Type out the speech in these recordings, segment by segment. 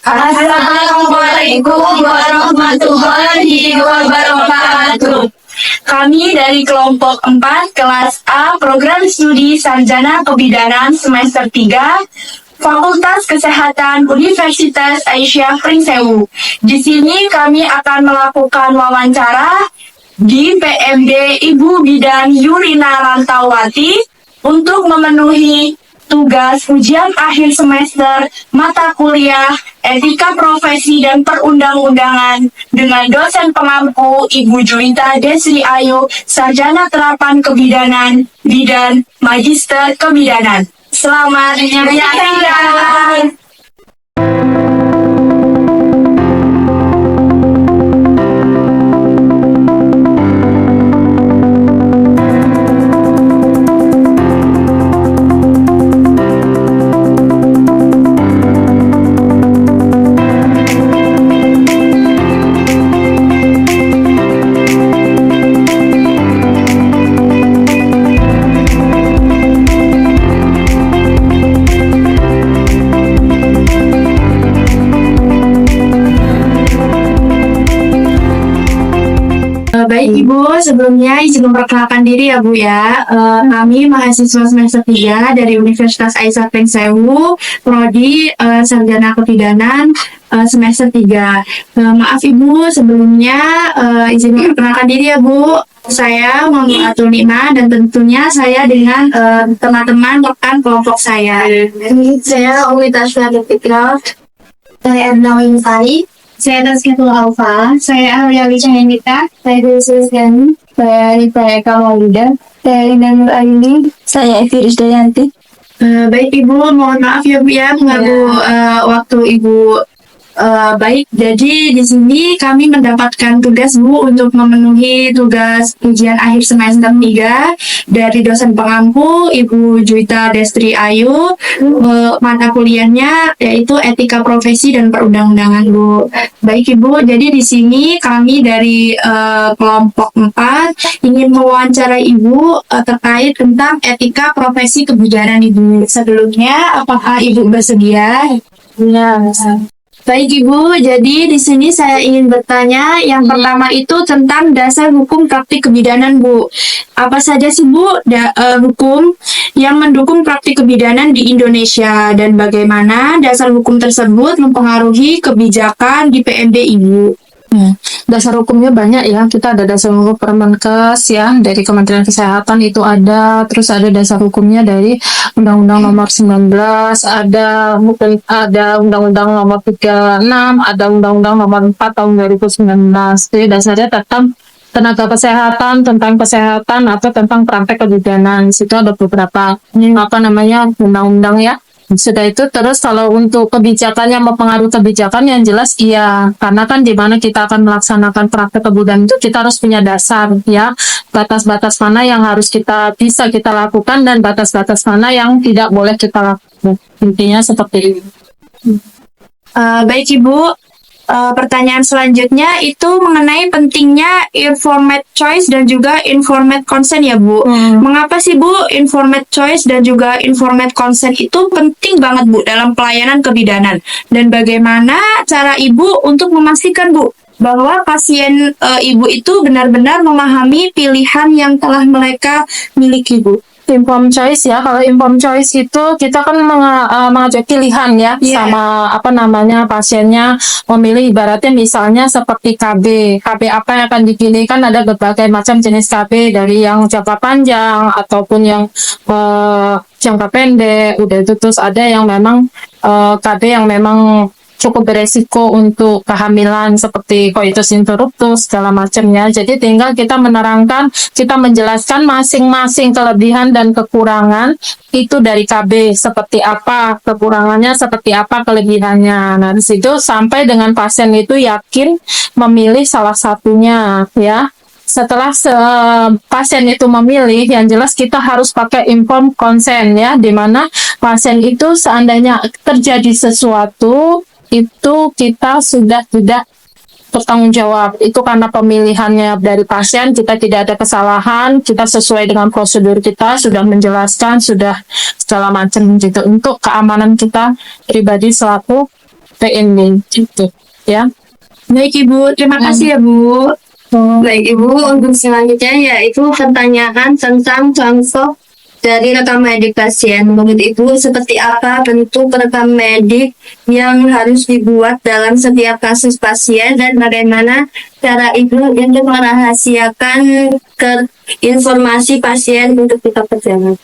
Assalamualaikum warahmatullahi wabarakatuh. Kami dari kelompok 4 kelas A program studi Sarjana Kebidanan semester 3 Fakultas Kesehatan Universitas Aisyah Pringsewu. Di sini kami akan melakukan wawancara di PMD Ibu Bidan Yurina Rantawati untuk memenuhi tugas ujian akhir semester mata kuliah Etika Profesi dan Perundang-undangan dengan dosen pengampu Ibu Juwita Desri Ayu, Sarjana Terapan Kebidanan, Bidan Magister Kebidanan. Selamat menyaksikan. Baik Ibu, sebelumnya izin memperkenalkan diri ya Bu ya. Kami mahasiswa semester 3 dari Universitas Aisyah Pringsewu, Prodi Sarjana Kebidanan semester 3. Maaf Ibu, sebelumnya izin memperkenalkan diri ya Bu. Saya Muhammad Atul Nima dan tentunya saya dengan teman-teman rekan kelompok saya. Saya Umi Tasya Fikra. Saya Erna Winsari. Saya Tazkiyatul Alfa, saya Aulia Wicahendika, Saya Dulce Gani. saya Rifai Eka Maulida, Saya Linda Nur Aini. Saya Evi Risdayanti. Baik Ibu, mohon maaf ya Bu ya mengganggu waktu Ibu. Baik, jadi di sini kami mendapatkan tugas Bu untuk memenuhi tugas ujian akhir semester 3 dari dosen pengampu Ibu Juwita Destri Ayu. Mata kuliahnya yaitu Etika Profesi dan Perundang-undangan Bu. Baik Ibu, jadi di sini kami dari kelompok 4 ingin mewawancarai Ibu terkait tentang etika profesi kebidanan Ibu. Sebelumnya, apakah Ibu bersedia? Ya. Baik Ibu, jadi di sini saya ingin bertanya yang pertama itu tentang dasar hukum praktik kebidanan Bu. Apa saja sih Bu hukum yang mendukung praktik kebidanan di Indonesia dan bagaimana dasar hukum tersebut mempengaruhi kebijakan di PMD Ibu? Dasar hukumnya banyak ya. Kita ada dasar hukum Permenkes ya dari Kementerian Kesehatan itu ada, terus ada dasar hukumnya dari Undang-Undang Nomor 19, ada Undang-Undang Nomor 36, ada Undang-Undang Nomor 4 tahun 2019. Jadi dasarnya tentang tenaga kesehatan, tentang kesehatan atau tentang praktek kebidanan. Situ ada beberapa undang-undang ya. Sudah itu, terus kalau untuk kebijakan yang mempengaruhi kebijakan yang jelas iya, karena kan di mana kita akan melaksanakan praktek kebidanan itu kita harus punya dasar ya, batas-batas mana yang harus bisa kita lakukan dan batas-batas mana yang tidak boleh kita lakukan. Intinya seperti ini. Baik Ibu, pertanyaan selanjutnya itu mengenai pentingnya informed choice dan juga informed consent ya Bu. Mengapa sih Bu informed choice dan juga informed consent itu penting banget Bu dalam pelayanan kebidanan? Dan bagaimana cara Ibu untuk memastikan Bu bahwa pasien Ibu itu benar-benar memahami pilihan yang telah mereka miliki Bu? Informed choice ya, kalau informed choice itu kita kan mengajak pilihan ya, sama pasiennya memilih, ibaratnya misalnya seperti KB apa yang akan dipilih, kan ada berbagai macam jenis KB dari yang jangka panjang ataupun yang jangka pendek, udah itu terus ada yang memang KB yang memang cukup beresiko untuk kehamilan seperti coitus interruptus segala macamnya. Jadi tinggal kita menerangkan, kita menjelaskan masing-masing kelebihan dan kekurangan itu dari KB seperti apa, kekurangannya seperti apa, kelebihannya. Nah, di situ sampai dengan pasien itu yakin memilih salah satunya ya. Setelah pasien itu memilih, yang jelas kita harus pakai informed consent ya, di mana pasien itu seandainya terjadi sesuatu itu kita sudah tidak bertanggung jawab. Itu karena pemilihannya dari pasien, kita tidak ada kesalahan, kita sesuai dengan prosedur kita, sudah menjelaskan, sudah segala macam gitu, untuk keamanan kita pribadi selaku PNB gitu ya. Baik Ibu, terima kasih ya Bu. Baik Ibu, untuk selanjutnya yaitu pertanyaan tentang contoh dari rekam medik pasien. Menurut Ibu, seperti apa bentuk rekam medik yang harus dibuat dalam setiap kasus pasien dan bagaimana cara Ibu untuk merahasiakan informasi pasien untuk kita perjalanan?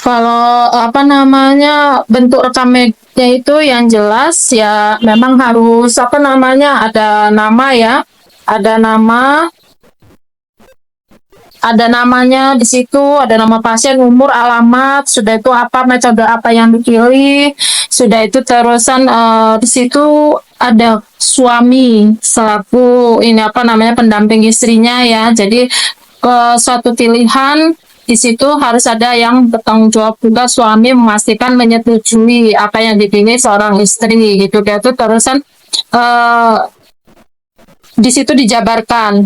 Kalau apa namanya bentuk rekam mediknya itu yang jelas ya memang harus apa namanya ada nama ya, ada nama, ada namanya di situ, ada nama pasien, umur, alamat, sudah itu apa metode apa yang dipilih, sudah itu terusan di situ ada suami selaku ini apa namanya pendamping istrinya ya. Jadi suatu pilihan di situ harus ada yang bertanggung jawab juga suami memastikan menyetujui apa yang dipilih seorang istri gitu. Dia tuh terusan di situ dijabarkan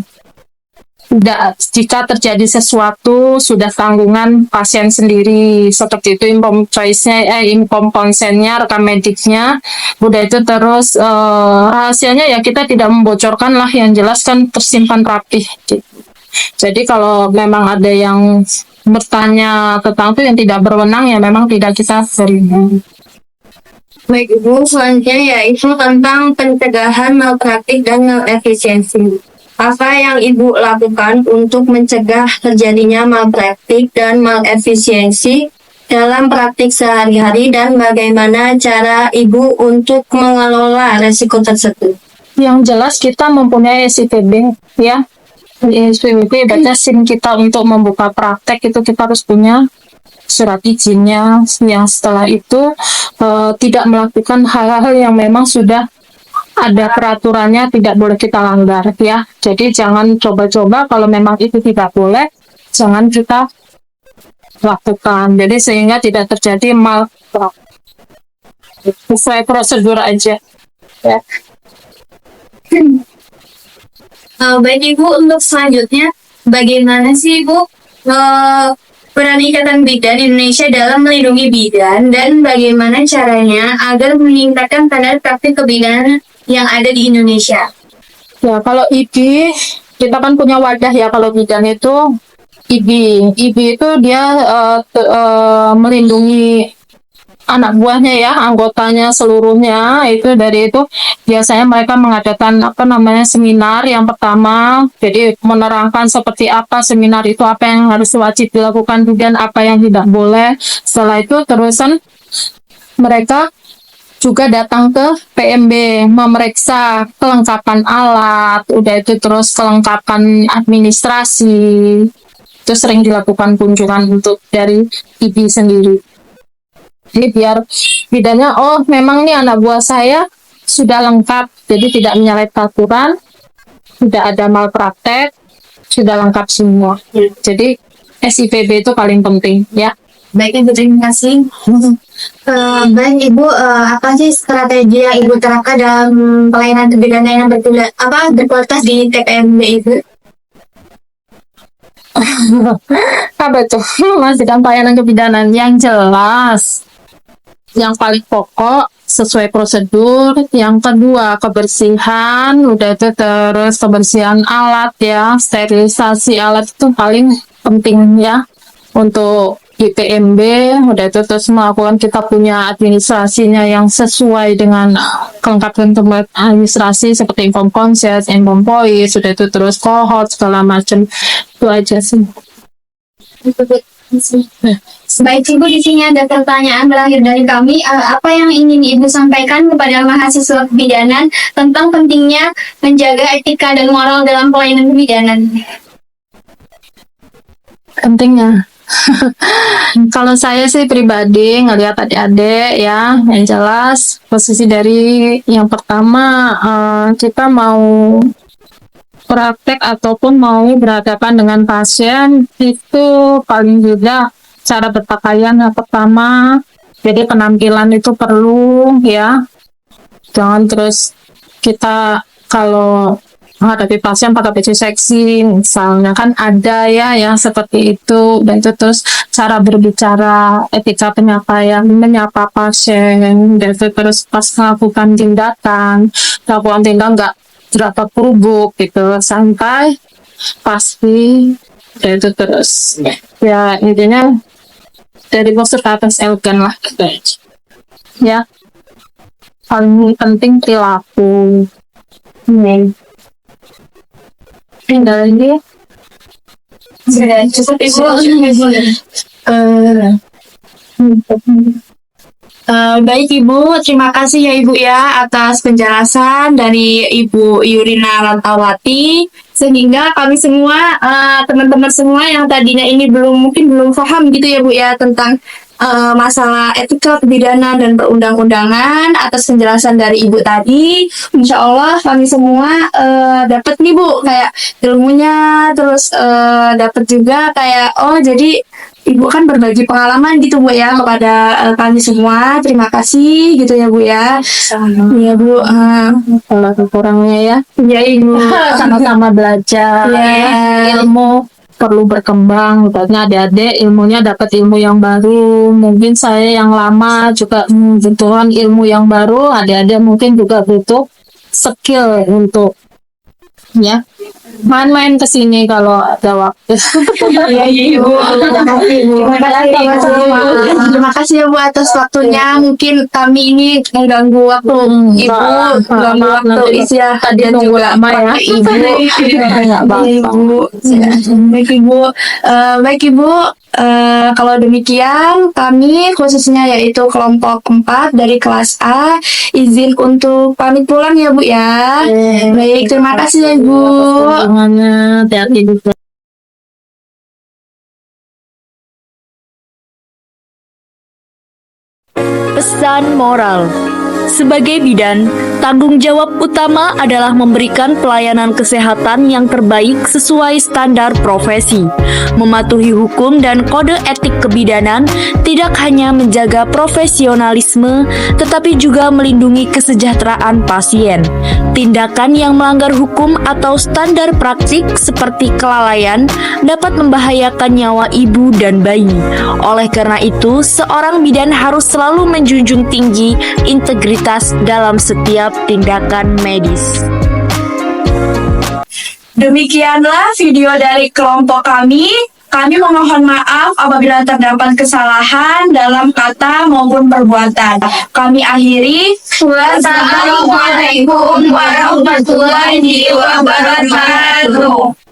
jika terjadi sesuatu sudah tanggungan pasien sendiri seperti itu inform choice-nya inform consent-nya rekam mediknya udah itu terus rahasianya ya kita tidak membocorkan lah yang jelas kan tersimpan rapih gitu. Jadi kalau memang ada yang bertanya tentang itu yang tidak berwenang ya memang tidak kita terima. Baik Ibu, selanjutnya yaitu tentang pencegahan malpraktik dan malefisiensi. Apa yang Ibu lakukan untuk mencegah terjadinya malpraktik dan malefisiensi dalam praktik sehari-hari dan bagaimana cara Ibu untuk mengelola resiko tersebut? Yang jelas kita mempunyai SIPB ya. SPWP baca SIM kita untuk membuka praktek itu kita harus punya surat izinnya yang setelah itu tidak melakukan hal-hal yang memang sudah ada peraturannya tidak boleh kita langgar ya. Jadi jangan coba-coba kalau memang itu tidak boleh jangan kita lakukan. Jadi sehingga tidak terjadi sesuai prosedur aja ya. Baik Ibu, untuk selanjutnya bagaimana sih Ibu peran Ikatan Bidan Indonesia dalam melindungi bidan dan bagaimana caranya agar meningkatkan standar praktik kebidanan yang ada di Indonesia? Ya, kalau IBI, kita kan punya wadah ya, kalau bidan itu IBI. IBI itu dia melindungi anak buahnya ya, anggotanya seluruhnya, itu dari itu biasanya mereka mengadakan apa namanya seminar yang pertama, jadi menerangkan seperti apa seminar itu, apa yang harus wajib dilakukan dan apa yang tidak boleh. Setelah itu terusan mereka juga datang ke PMB memeriksa kelengkapan alat, udah itu terus kelengkapan administrasi, itu sering dilakukan kunjungan untuk dari IBI sendiri. Jadi biar bidannya, oh memang nih anak buah saya sudah lengkap, jadi tidak menyalahi peraturan, tidak ada malpraktek, sudah lengkap semua. Jadi SIPB itu paling penting ya. Baik Ibu, terima kasih. Baik Ibu, apa sih strategi yang Ibu terapkan dalam pelayanan kebidanan yang berkualitas di TPMB Ibu? Apa tuh? Masih dalam pelayanan kebidanan yang jelas. Yang paling pokok sesuai prosedur. Yang kedua kebersihan, udah itu terus kebersihan alat ya, sterilisasi alat itu paling penting ya untuk di PMB. Udah itu terus melakukan kita punya administrasinya yang sesuai dengan kelengkapan tempat administrasi seperti inform consent, inform polis, sudah itu terus cohort segala macam. Itu aja sih. Baik Ibu, di sini ada pertanyaan terakhir dari kami. Apa yang ingin Ibu sampaikan kepada mahasiswa kebidanan tentang pentingnya menjaga etika dan moral dalam pelayanan kebidanan? Pentingnya kalau saya sih pribadi ngelihat adik-adik ya, yang jelas posisi dari yang pertama kita mau praktek ataupun mau berhadapan dengan pasien itu paling juga cara berpakaian yang pertama, jadi penampilan itu perlu ya, jangan terus kita kalau menghadapi pasien pada PC seksi misalnya, kan ada ya yang seperti itu. Dan itu terus cara berbicara, etika penyampaian, menyapa pasien, dan itu terus pas melakukan tindakan nggak berapa kerubuk gitu, santai, pasti, dan itu terus ya intinya dari postur ke atas elegan lah gitu ya. Paling penting perilaku. Tinggal lagi. Cukup Ibu. Baik Ibu, terima kasih ya Ibu ya atas penjelasan dari Ibu Yurina Lantawati, sehingga kami semua, teman-teman semua yang tadinya ini mungkin belum paham gitu ya Bu ya tentang masalah etika kebidanan dan perundang-undangan. Atas penjelasan dari Ibu tadi, insya Allah kami semua dapat nih Bu kayak ilmunya, terus dapat juga kayak jadi Ibu kan berbagi pengalaman gitu Bu ya kepada kami semua. Terima kasih gitu ya Bu ya. Iya Bu. Kalau kurangnya ya, Ya Ibu. sama-sama belajar. Ya. Ilmu perlu berkembang, karena adik-adik ilmunya dapat ilmu yang baru. Mungkin saya yang lama juga membutuhkan ilmu yang baru. Adik-adik mungkin juga butuh skill untuk ya main-main ke sini kalau ada waktu. Iya Ibu. Terima kasih sama-sama. Terima kasih ya Bu atas waktunya. Mungkin kami ini mengganggu waktu Ibu, mengganggu waktu istirahat Tadi dan nunggu juga lama ya. Ibu. Nggak apa-apa. Ibu. Baik Ibu. Baik Ibu. Kalau demikian, kami khususnya yaitu kelompok 4 dari kelas A izin untuk pamit pulang ya Bu ya. Baik, terima kasih ya Bu. Hubungannya hati-hati juga. Pesan moral. Sebagai bidan, tanggung jawab utama adalah memberikan pelayanan kesehatan yang terbaik sesuai standar profesi. Mematuhi hukum dan kode etik kebidanan tidak hanya menjaga profesionalisme, tetapi juga melindungi kesejahteraan pasien. Tindakan yang melanggar hukum atau standar praktik seperti kelalaian dapat membahayakan nyawa ibu dan bayi. Oleh karena itu, seorang bidan harus selalu menjunjung tinggi integritas dalam setiap tindakan medis. Demikianlah video dari kelompok kami. Kami memohon maaf apabila terdapat kesalahan dalam kata maupun perbuatan. Kami akhiri. Wassalamualaikum warahmatullahi wabarakatuh.